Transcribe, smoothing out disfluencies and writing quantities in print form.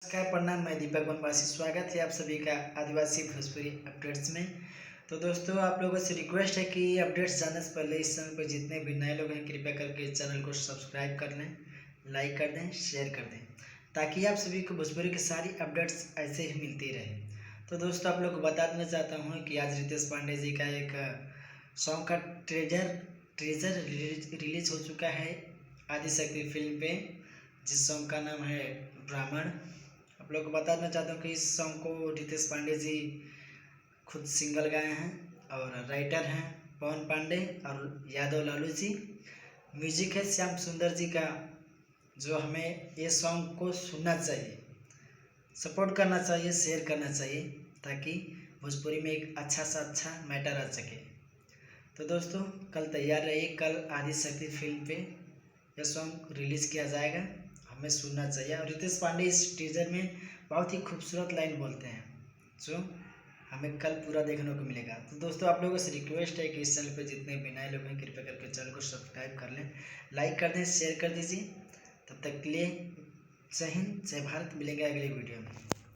नमस्कार, प्रणाम। मैं दीपक वनवासी। स्वागत है आप सभी का आदिवासी भोजपुरी अपडेट्स में। तो दोस्तों, आप लोगों से रिक्वेस्ट है कि अपडेट्स जानने से पहले इस समय पर जितने भी नए लोग हैं कृपया करके इस चैनल को सब्सक्राइब कर लें, लाइक कर दें, शेयर कर दें, ताकि आप सभी को भोजपुरी की सारी अपडेट्स ऐसे ही मिलती रहे। तो दोस्तों, आप लोग को बता देना चाहता हूँ कि आज रितेश पांडे जी का एक सॉन्ग का ट्रेजर रिलीज हो चुका है आदिशक्ति फिल्म पे, जिस सॉन्ग का नाम है ब्राह्मण। आप लोग को बताना चाहता हूँ कि इस सॉन्ग को रितेश पांडे जी खुद सिंगल गाए हैं और राइटर हैं पवन पांडे और यादव लालू जी। म्यूजिक है श्याम सुंदर जी का, जो हमें ये सॉन्ग को सुनना चाहिए, सपोर्ट करना चाहिए, शेयर करना चाहिए, ताकि भोजपुरी में एक अच्छा सा अच्छा मैटर आ सके। तो दोस्तों, कल तैयार रहिए, कल आदिशक्ति फिल्म पे यह सॉन्ग रिलीज़ किया जाएगा, हमें सुनना चाहिए। और रितेश पांडे इस टीजर में बहुत ही खूबसूरत लाइन बोलते हैं, जो हमें कल पूरा देखने को मिलेगा। तो दोस्तों, आप लोगों से रिक्वेस्ट है कि इस चैनल पर जितने भी नए लोग हैं कृपया करके चैनल को सब्सक्राइब कर लें, लाइक कर दें, शेयर कर दीजिए। तब तक के लिए जय हिंद, जय भारत। मिलेंगे अगले वीडियो में।